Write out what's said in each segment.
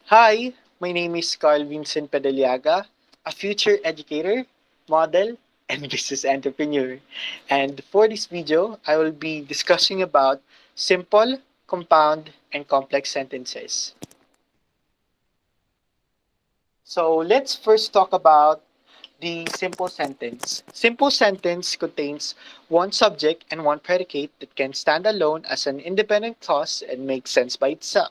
Hi, my name is Carl Vincent Pedaliaga, a future educator, model, and business entrepreneur. And for this video, I will be discussing about simple, compound, and complex sentences. So let's first talk about the simple sentence. Simple sentence contains one subject and one predicate that can stand alone as an independent clause and make sense by itself.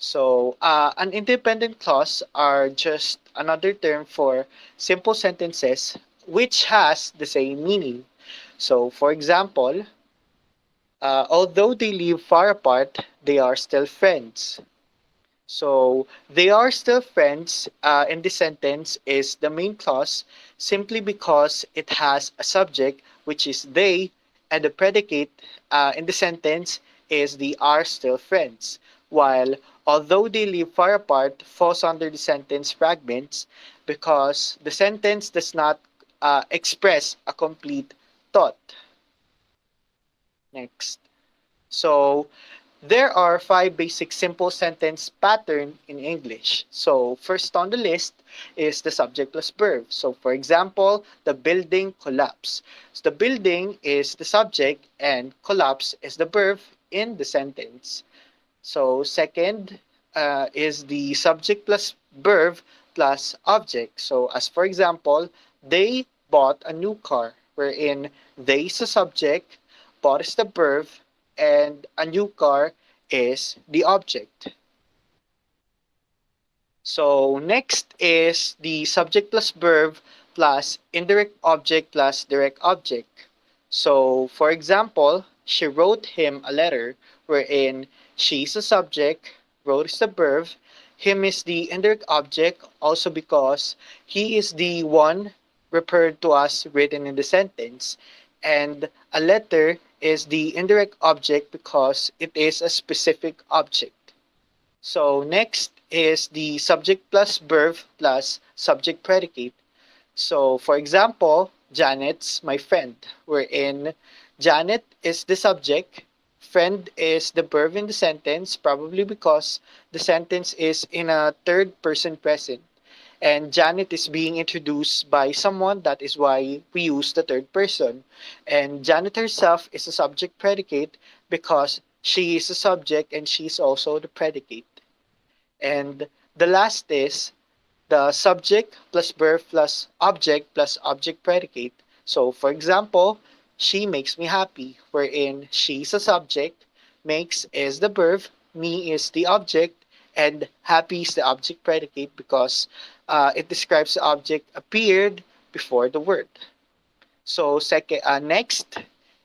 So, an independent clause are just another term for simple sentences which has the same meaning. So, for example, although they live far apart, they are still friends. So, they are still friends in this sentence is the main clause simply because it has a subject which is they, and the predicate in the sentence is the are still friends. While although they live far apart falls under the sentence fragments because the sentence does not express a complete thought. Next. So, there are five basic simple sentence pattern in English. So first on the list is the subject plus verb. So for example, the building collapsed. So the building is the subject and collapse is the verb in the sentence. So second is the subject plus verb plus object. So as for example, they bought a new car wherein they is the subject, bought is the verb, and a new car is the object. So next is the subject plus verb plus indirect object plus direct object. So for example, she wrote him a letter wherein she is the subject, wrote is the verb, him is the indirect object also because he is the one referred to as written in the sentence, and a letter is the indirect object because it is a specific object. So next is the subject plus verb plus subject predicate. So for example, Janet's my friend, wherein Janet is the subject, friend is the verb in the sentence, probably because the sentence is in a third person present. And Janet is being introduced by someone, that is why we use the third person. And Janet herself is a subject predicate because she is the subject and she is also the predicate. And the last is the subject plus verb plus object predicate. So, for example, she makes me happy, wherein she's a subject, makes is the verb, me is the object, and happy is the object predicate because it describes the object appeared before the word. So next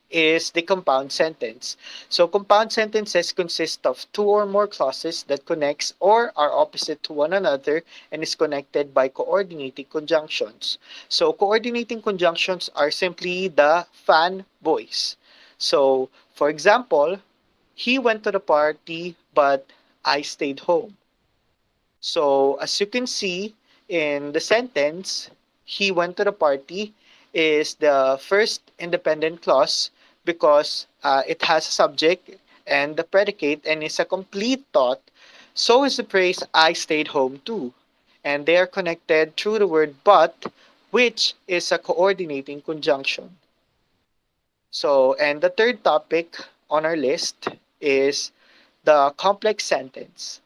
is the compound sentence. So compound sentences consist of two or more clauses that connects or are opposite to one another and is connected by coordinating conjunctions. So coordinating conjunctions are simply the fan voice. So for example, he went to the party but I stayed home. So as you can see in the sentence, he went to the party is the first independent clause because it has a subject and the predicate and is a complete thought. So is the phrase I stayed home too. And they are connected through the word but, which is a coordinating conjunction. So, and the third topic on our list is the complex sentence.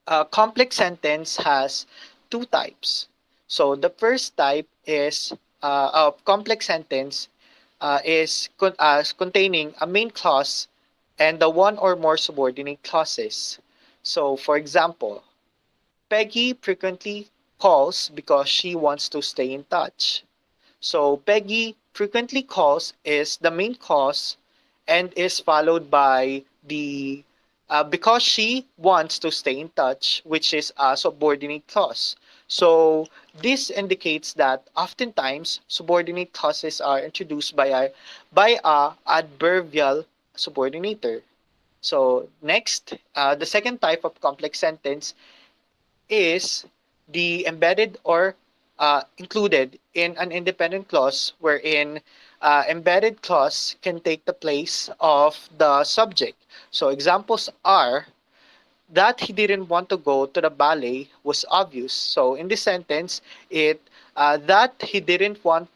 A complex sentence has two types. So the first type is a complex sentence containing a main clause and the one or more subordinate clauses. So for example, Peggy frequently calls because she wants to stay in touch. So Peggy frequently calls is the main clause and is followed by the because she wants to stay in touch, which is a subordinate clause. So this indicates that oftentimes subordinate clauses are introduced by a adverbial subordinator. So next, the second type of complex sentence is the embedded or included in an independent clause wherein embedded clause can take the place of the subject. So examples are that he didn't want to go to the ballet was obvious. So in this sentence, it that he didn't want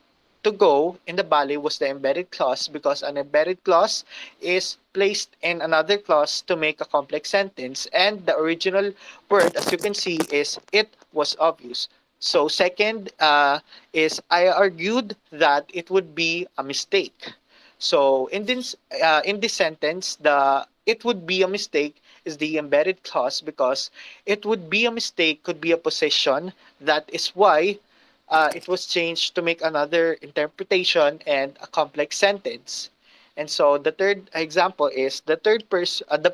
to go in the ballet was the embedded clause, because an embedded clause is placed in another clause to make a complex sentence, and the original word, as you can see, is it was obvious. So second is I argued that it would be a mistake. So in this sentence, the it would be a mistake is the embedded clause, because it would be a mistake could be a possession. That is why it was changed to make another interpretation and a complex sentence. And so the third example is the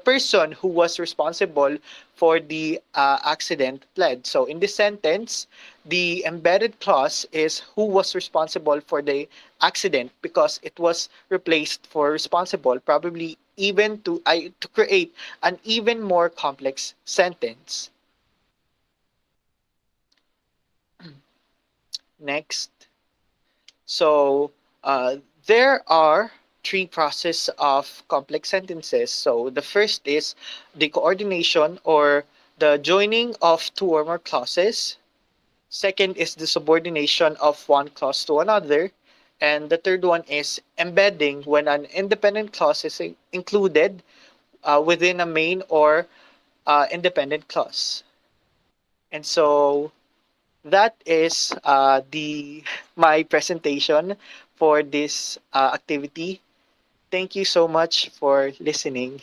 person who was responsible for the accident pled. So in this sentence, the embedded clause is who was responsible for the accident, because it was replaced for responsible, probably even to create an even more complex sentence. Next. So there are three processes of complex sentences. So the first is the coordination or the joining of two or more clauses. Second is the subordination of one clause to another. And the third one is embedding, when an independent clause is included within a main or independent clause. And so that is the my presentation for this activity. Thank you so much for listening.